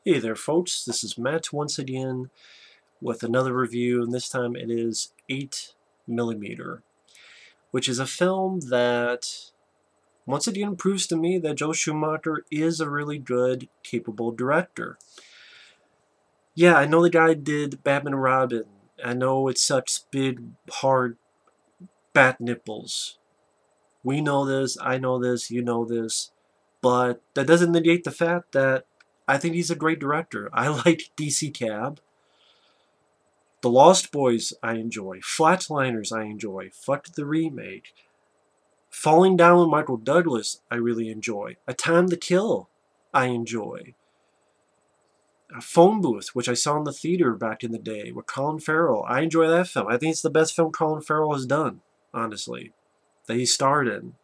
Hey there folks, this is Matt once again with another review, and this time it is 8mm, which is a film that once again proves to me that Joel Schumacher is a really good, capable director. Yeah, I know the guy did Batman and Robin. I know it sucks big, hard, bat nipples. We know this, I know this, you know this, but that doesn't negate the fact that I think he's a great director. I like DC Cab. The Lost Boys I enjoy. Flatliners I enjoy. Fuck the remake. Falling Down with Michael Douglas I really enjoy. A Time to Kill I enjoy. A Phone Booth, which I saw in the theater back in the day with Colin Farrell. I enjoy that film. I think it's the best film Colin Farrell has done, honestly, that he starred in.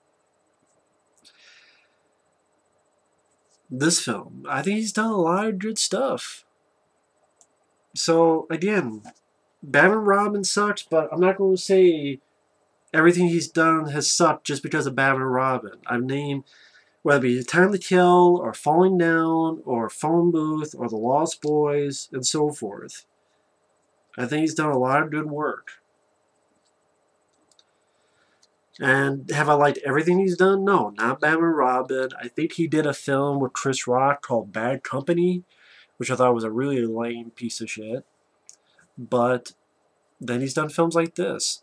This film, I think he's done a lot of good stuff. So, again, Batman Robin sucks, but I'm not going to say everything he's done has sucked just because of Batman and Robin. I've named whether it be Time to Kill, or Falling Down, or Phone Booth, or The Lost Boys, and so forth. I think he's done a lot of good work. And have I liked everything he's done? No, not Batman and Robin. I think he did a film with Chris Rock called Bad Company, which I thought was a really lame piece of shit. But then he's done films like this.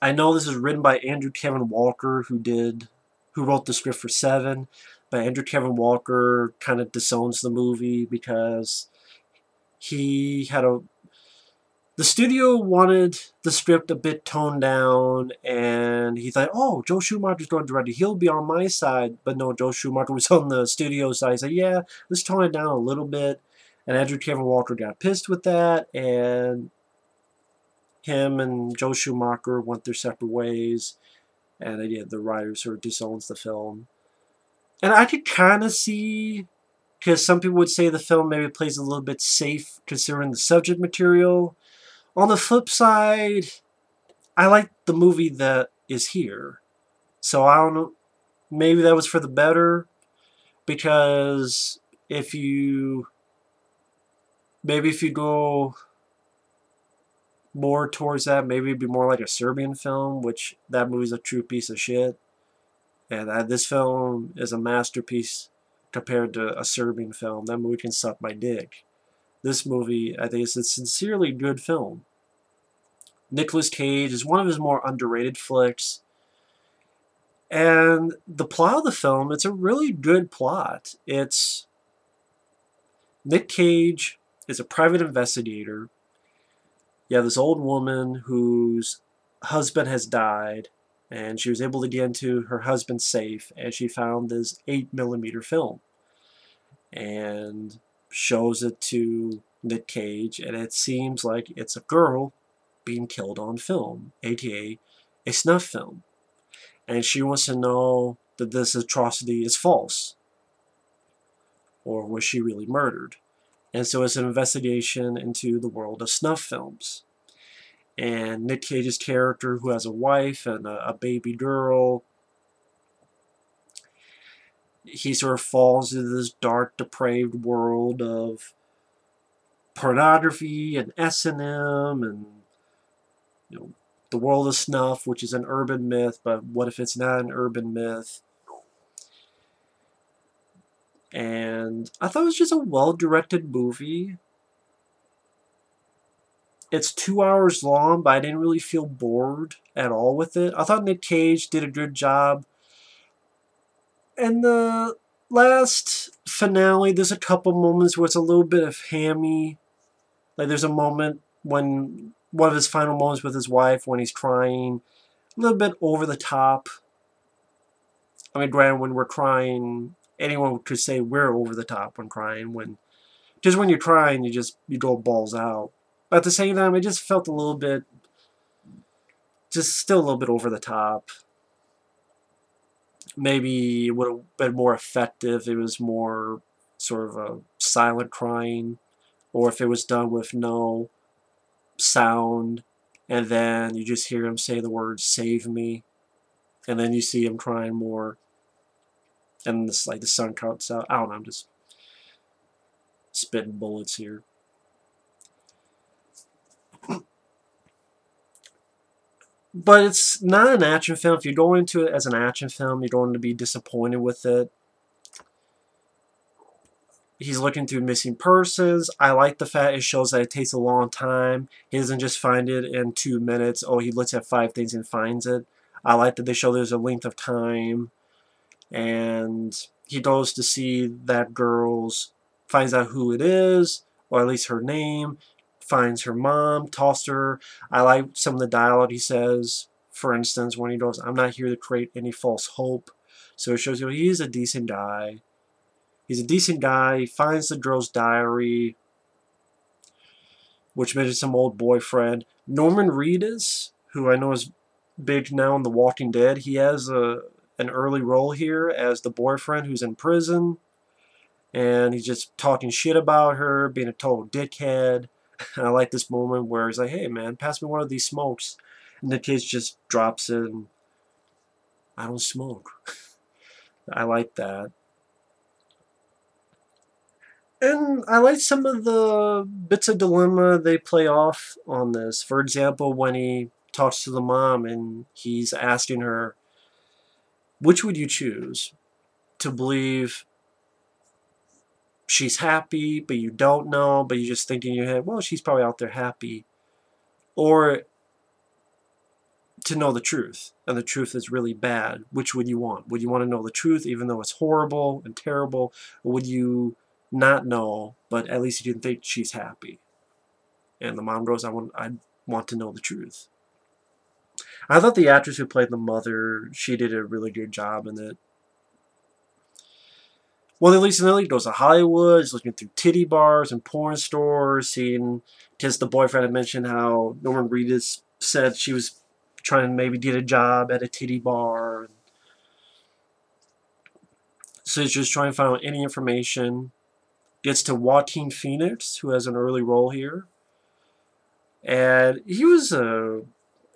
I know this is written by Andrew Kevin Walker, who wrote the script for Seven, but Andrew Kevin Walker kind of disowns the movie because he had the studio wanted the script a bit toned down, and he thought, oh, Joe Schumacher's going to direct it, he'll be on my side. But no, Joe Schumacher was on the studio side. He said, yeah, let's tone it down a little bit. And Andrew Kevin Walker got pissed with that, and him and Joe Schumacher went their separate ways, and again, the writer sort of disowns the film. And I could kind of see, because some people would say the film maybe plays a little bit safe considering the subject material. On the flip side, I like the movie that is here. So I don't know, maybe that was for the better, because if you go more towards that, maybe it'd be more like a Serbian film, which that movie's a true piece of shit. And this film is a masterpiece compared to a Serbian film. That movie can suck my dick. This movie, I think, is a sincerely good film. Nicolas Cage is one of his more underrated flicks. And the plot of the film, it's a really good plot. It's Nick Cage is a private investigator. You have this old woman whose husband has died, and she was able to get into her husband's safe, and she found this 8mm film and shows it to Nick Cage, and it seems like it's a girl being killed on film, aka a snuff film. And she wants to know that this atrocity is false, or was she really murdered? And so it's an investigation into the world of snuff films. And Nick Cage's character, who has a wife and a baby girl, he sort of falls into this dark, depraved world of pornography and S&M and, you know, the world of snuff, which is an urban myth, but what if it's not an urban myth? And I thought it was just a well-directed movie. It's 2 hours long, but I didn't really feel bored at all with it. I thought Nick Cage did a good job. And the last finale, there's a couple moments where it's a little bit of hammy. Like there's a moment when one of his final moments with his wife when he's crying, a little bit over the top. I mean, granted, when we're crying, anyone could say we're over the top when crying. Just when you're crying, you go balls out. But at the same time, it just felt a little bit, just still a little bit over the top. Maybe it would have been more effective if it was more sort of a silent crying, or if it was done with no sound, and then you just hear him say the word "save me," and then you see him crying more, and this like the sun comes out. I don't know. spitting bullets here. But it's not an action film. If you go into it as an action film, you're going to be disappointed with it. He's looking through missing persons. I like the fact it shows that it takes a long time. He doesn't just find it in 2 minutes. Oh, he looks at 5 things and finds it. I like that they show there's a length of time. And he goes to see that girl's, finds out who it is, or at least her name, finds her mom, tossed her. I like some of the dialogue he says. For instance, when he goes, I'm not here to create any false hope. So it shows you he's a decent guy. He's a decent guy. He finds the girl's diary, which mentions some old boyfriend. Norman Reedus, who I know is big now in The Walking Dead, he has an early role here as the boyfriend who's in prison. And he's just talking shit about her, being a total dickhead. And I like this moment where he's like, hey man, pass me one of these smokes. And the kid just drops it and, I don't smoke. I like that. And I like some of the bits of dilemma they play off on this. For example, when he talks to the mom and he's asking her, which would you choose? To believe she's happy, but you don't know, but you just think in your head, well, she's probably out there happy. Or to know the truth, and the truth is really bad. Which would you want? Would you want to know the truth, even though it's horrible and terrible? Or would you not know, but at least you can think she's happy? And the mom goes, I want to know the truth. I thought the actress who played the mother, she did a really good job in it. Well, at least he goes to Hollywood, he's looking through titty bars and porn stores, seeing, because the boyfriend had mentioned how Norman Reedus said she was trying to maybe get a job at a titty bar. So he's just trying to find out any information. Gets to Joaquin Phoenix, who has an early role here. And he was a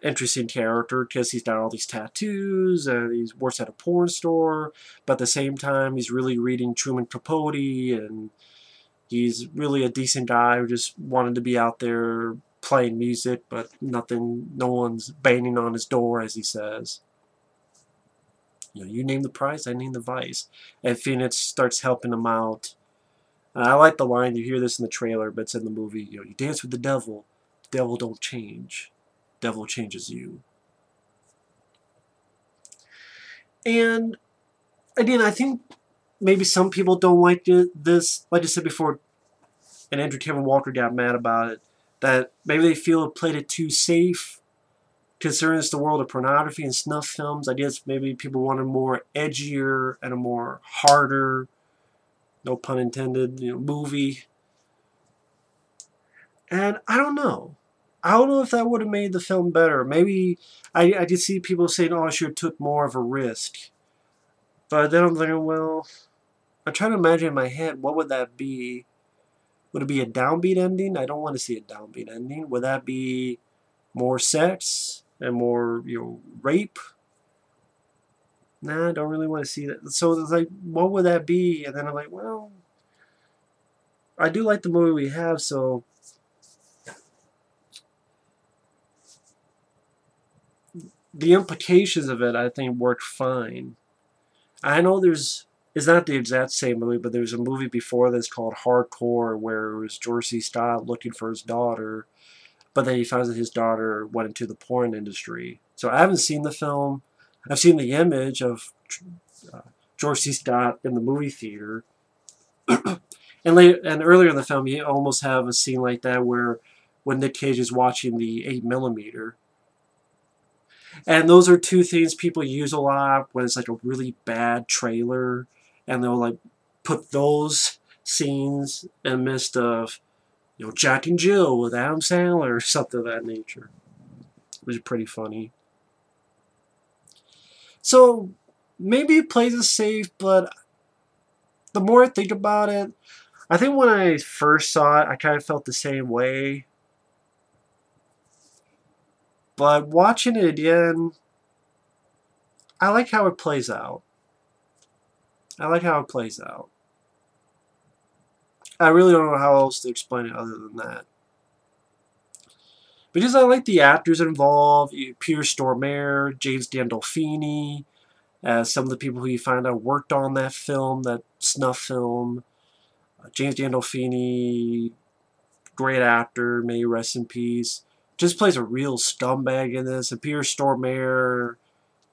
interesting character because he's got all these tattoos and he works at a porn store, but at the same time he's really reading Truman Capote, and he's really a decent guy who just wanted to be out there playing music, but no one's banging on his door, as he says. You name the price, I name the vice. And Phoenix starts helping him out. I like the line, you hear this in the trailer, but it's in the movie, you dance with the devil don't change. Devil changes you. And again, I think maybe some people don't like this. Like I said before, and Andrew Kevin Walker got mad about it, that maybe they feel it played it too safe, concerning it's the world of pornography and snuff films. I guess maybe people want a more edgier and a more harder, no pun intended, movie. And I don't know. I don't know if that would have made the film better. Maybe I could see people saying, oh, I should have took more of a risk. But then I'm thinking, well, I'm trying to imagine in my head, what would that be? Would it be a downbeat ending? I don't want to see a downbeat ending. Would that be more sex and more, rape? Nah, I don't really want to see that. So it's like, what would that be? And then I'm like, well, I do like the movie we have, so the implications of it, I think, worked fine. I know it's not the exact same movie, but there's a movie before this called Hardcore where it was George C. Scott looking for his daughter, but then he finds that his daughter went into the porn industry. So I haven't seen the film. I've seen the image of George C. Scott in the movie theater. And earlier in the film, you almost have a scene like that where when Nick Cage is watching the 8mm. And those are two things people use a lot when it's like a really bad trailer, and they'll like put those scenes in the midst of, Jack and Jill with Adam Sandler or something of that nature, which is pretty funny. So maybe it plays it safe, but the more I think about it, I think when I first saw it, I kind of felt the same way. But watching it again, I like how it plays out. I like how it plays out. I really don't know how else to explain it other than that. Because I like the actors involved, Peter Stormare, James Gandolfini, as some of the people who you find out worked on that film, that snuff film. James Gandolfini, great actor, may he rest in peace. Just plays a real scumbag in this. And Peter Stormare,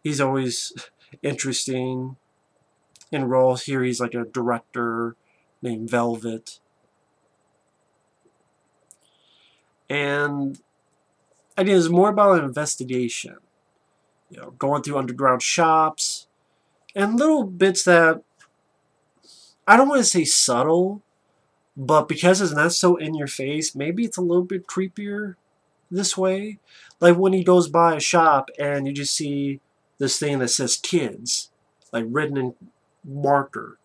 he's always interesting in roles. Here he's like a director named Velvet. And I think it's more about an investigation. You know, going through underground shops and little bits that I don't want to say subtle, but because it's not so in your face, maybe it's a little bit creepier this way. Like when he goes by a shop and you just see this thing that says kids, like written in marker.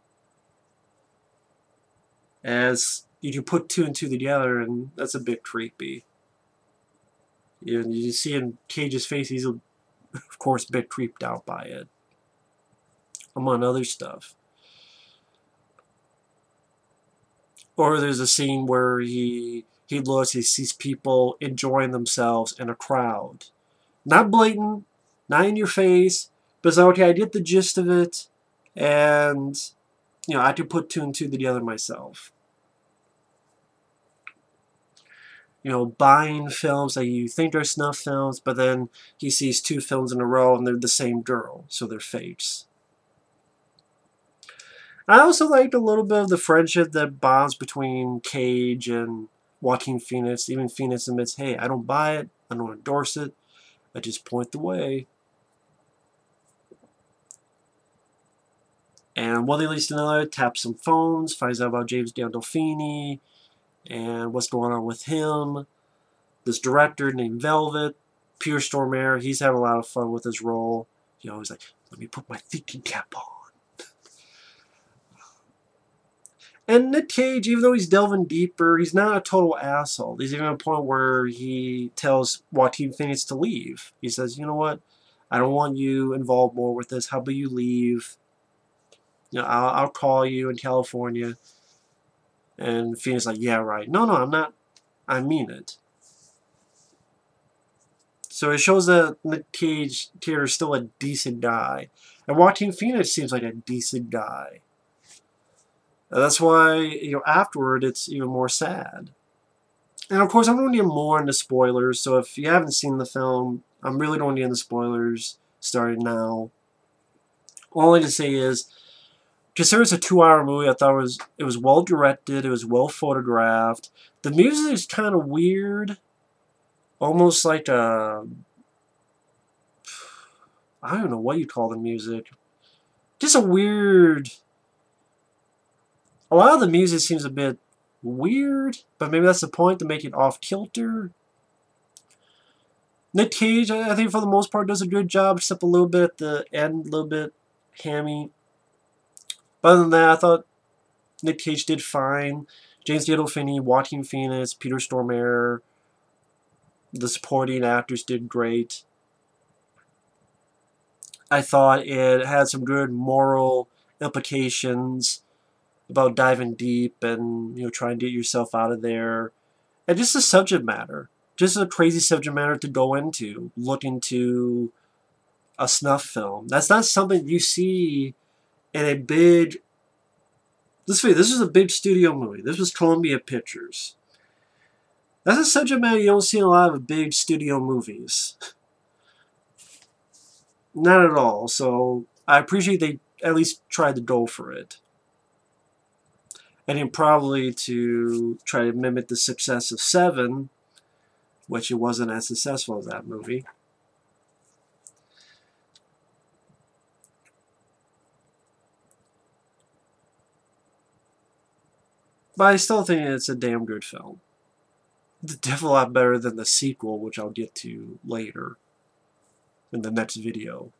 As you can put two and two together, and that's a bit creepy. You see in Cage's face, he's of course a bit creeped out by it, among other stuff. Or there's a scene where he looks, he sees people enjoying themselves in a crowd. Not blatant, not in your face, but it's like, okay, I get the gist of it, and you know, I can put two and two together myself. You know, buying films that you think are snuff films, but then he sees two films in a row and they're the same girl, so they're fakes. I also liked a little bit of the friendship that bonds between Cage and Joaquin Phoenix. Even Phoenix admits, hey, I don't buy it, I don't endorse it, I just point the way. And one thing leads to another, taps some phones, finds out about James Gandolfini and what's going on with him. This director named Velvet, Peter Stormare, he's having a lot of fun with his role. You know, he's like, let me put my thinking cap on. And Nick Cage, even though he's delving deeper, he's not a total asshole. There's even a point where he tells Joaquin Phoenix to leave. He says, you know what? I don't want you involved more with this. How about you leave? You know, I'll call you in California. And Phoenix like, yeah, right. No, I'm not. I mean it. So it shows that Nick Cage here is still a decent guy. And Joaquin Phoenix seems like a decent guy. That's why, you know, afterward it's even more sad. And of course, I'm going to get more into spoilers, so if you haven't seen the film, I'm really going to get into spoilers starting now. All I can say is, considering it's a 2-hour movie, I thought it was well directed, it was well photographed. The music is kind of weird, almost like a, I don't know what you call the music. Just a weird. A lot of the music seems a bit weird, but maybe that's the point, to make it off-kilter. Nick Cage, I think for the most part, does a good job, except a little bit at the end, a little bit hammy. But other than that, I thought Nick Cage did fine. James Gandolfini, Joaquin Phoenix, Peter Stormare, the supporting actors did great. I thought it had some good moral implications about diving deep and, you know, trying to get yourself out of there. And just the subject matter. Just a crazy subject matter to go into. Look into a snuff film. That's not something you see in a big... This is a big studio movie. This was Columbia Pictures. That's a subject matter you don't see in a lot of big studio movies. Not at all. So I appreciate they at least tried to go for it. And then probably to try to mimic the success of Seven, which it wasn't as successful as that movie. But I still think it's a damn good film. It's definitely a lot better than the sequel, which I'll get to later in the next video.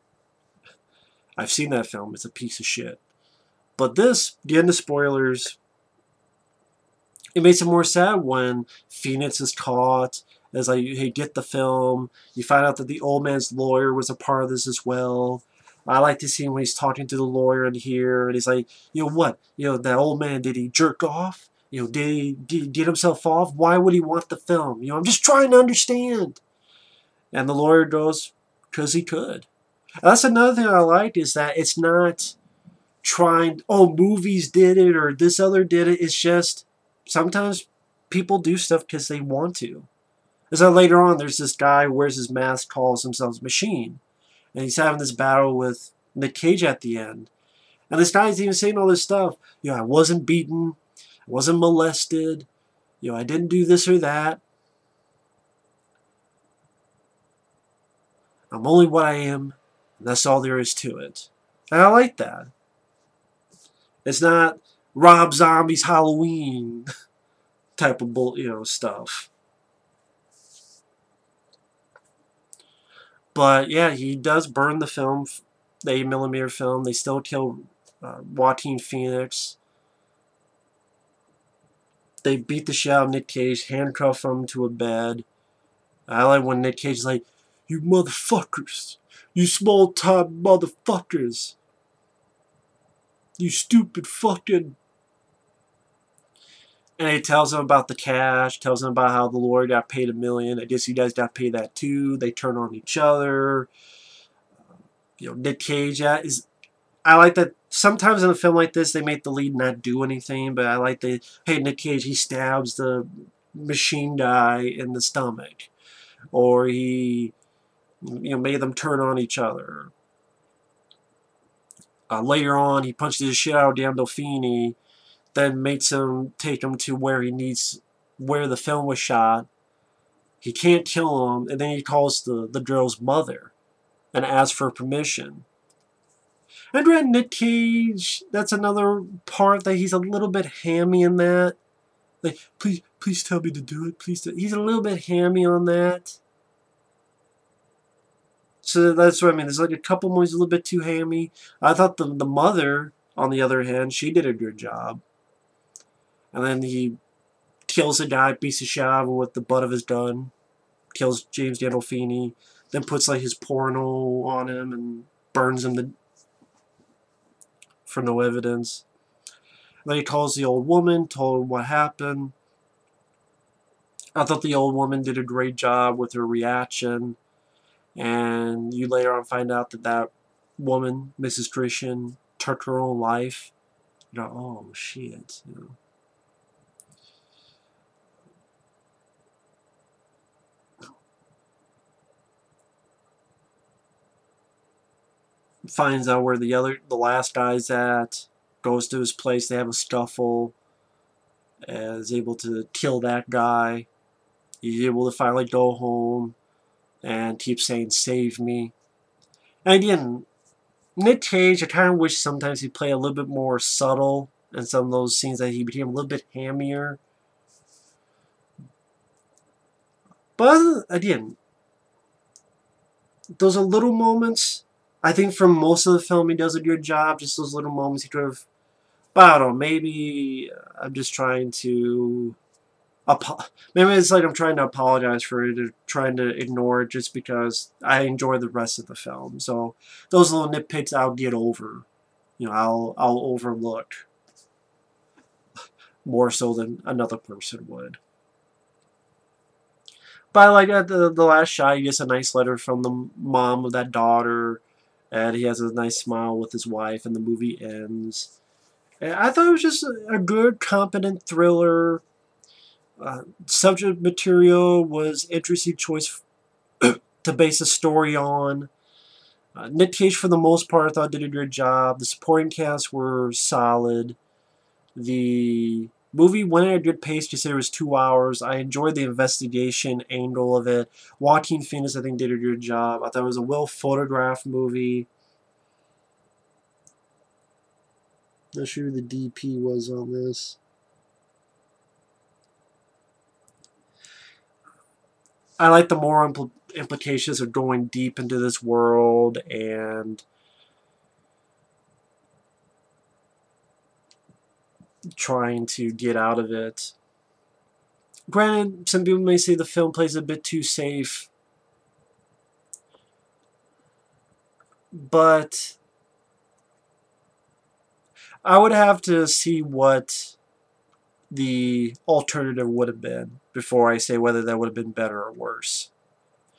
I've seen that film. It's a piece of shit. But this, getting the spoilers, it makes it more sad when Phoenix is caught. As like, hey, get the film. You find out that the old man's lawyer was a part of this as well. I like to see when he's talking to the lawyer in here, and he's like, you know what? You know, that old man, did he jerk off? Did he get himself off? Why would he want the film? I'm just trying to understand. And the lawyer goes, because he could. And that's another thing I liked is that it's not trying, oh, movies did it or this other did it. It's just sometimes people do stuff because they want to. Is that later on, there's this guy who wears his mask, calls himself Machine. And he's having this battle with Nick Cage at the end. And this guy's even saying all this stuff. I wasn't beaten. I wasn't molested. I didn't do this or that. I'm only what I am. And that's all there is to it. And I like that. It's not Rob Zombie's Halloween type of stuff. But yeah, he does burn the film, the 8mm film. They still kill Joaquin Phoenix. They beat the shit out of Nick Cage, handcuff him to a bed. I like when Nick Cage is like, "You motherfuckers. You small-time motherfuckers. You stupid fucking..." And he tells him about the cash, tells him about how the lawyer got paid $1 million. I guess you guys got paid that too. They turn on each other. Nick Cage I like that sometimes in a film like this they make the lead not do anything, but I like hey, Nick Cage, he stabs the machine guy in the stomach. Or he made them turn on each other. Later on, he punches the shit out of Gandolfini, then makes him take him to where the film was shot. He can't kill him, and then he calls the girl's mother and asks for permission. And read Nick Cage, that's another part that he's a little bit hammy in that. Like, please tell me to do it. He's a little bit hammy on that. So that's what I mean. There's like a couple movies a little bit too hammy. I thought the mother, on the other hand, she did a good job. And then he kills a guy, beats the shit out of him with the butt of his gun. Kills James Gandolfini. Then puts like his porno on him and burns him for no evidence. And then he calls the old woman, told her what happened. I thought the old woman did a great job with her reaction. And you later on find out that woman, Mrs. Christian, took her own life. Oh shit. Finds out where the last guy's at. Goes to his place. They have a scuffle. And is able to kill that guy. He's able to finally go home. And keep saying, "Save me." And again, Nick Cage, I kind of wish sometimes he'd play a little bit more subtle in some of those scenes, that he became a little bit hammier. But again, those are little moments. I think for most of the film he does a good job. Just those little moments he could have... But I don't know, maybe I'm just trying to... Maybe it's like I'm trying to apologize for it, or trying to ignore it just because I enjoy the rest of the film. So those little nitpicks I'll get over. I'll overlook more so than another person would. But I like at the last shot, he gets a nice letter from the mom of that daughter, and he has a nice smile with his wife, and the movie ends. And I thought it was just a good, competent thriller. Subject material was interesting choice to base a story on. Nick Cage, for the most part, I thought did a good job. The supporting cast were solid. The movie went at a good pace, considering it was 2 hours. I enjoyed the investigation angle of it. Joaquin Phoenix, I think, did a good job. I thought it was a well-photographed movie. Not sure who the DP was on this. I like the moral implications of going deep into this world and trying to get out of it. Granted, some people may say the film plays a bit too safe, but I would have to see what the alternative would have been before I say whether that would have been better or worse.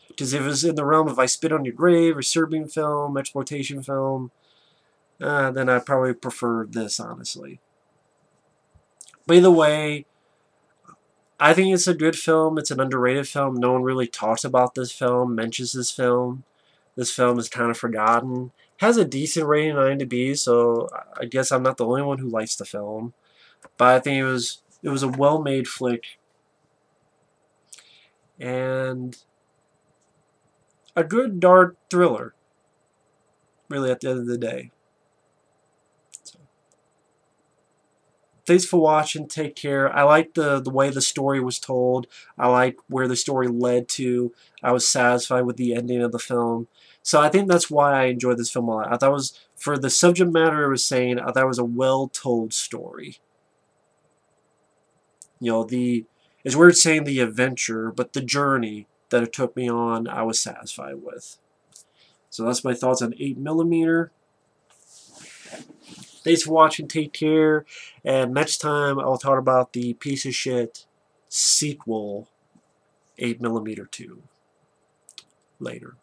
Because if it was in the realm of I Spit on Your Grave, or Serbian film, exploitation film, then I'd probably prefer this, honestly. But either way, I think it's a good film. It's an underrated film. No one really talks about this film, mentions this film. This film is kind of forgotten. Has a decent rating on IMDb, so I guess I'm not the only one who likes the film. But I think it was a well-made flick. And a good dark thriller, really, at the end of the day. So, thanks for watching. Take care. I like the way the story was told. I like where the story led to. I was satisfied with the ending of the film. So I think that's why I enjoyed this film a lot. I thought it was, for the subject matter it was saying, I thought it was a well-told story. You know, it's weird saying the adventure, but the journey that it took me on, I was satisfied with. So that's my thoughts on 8mm. Thanks for watching. Take care. And next time I'll talk about the piece of shit sequel, 8mm 2. Later.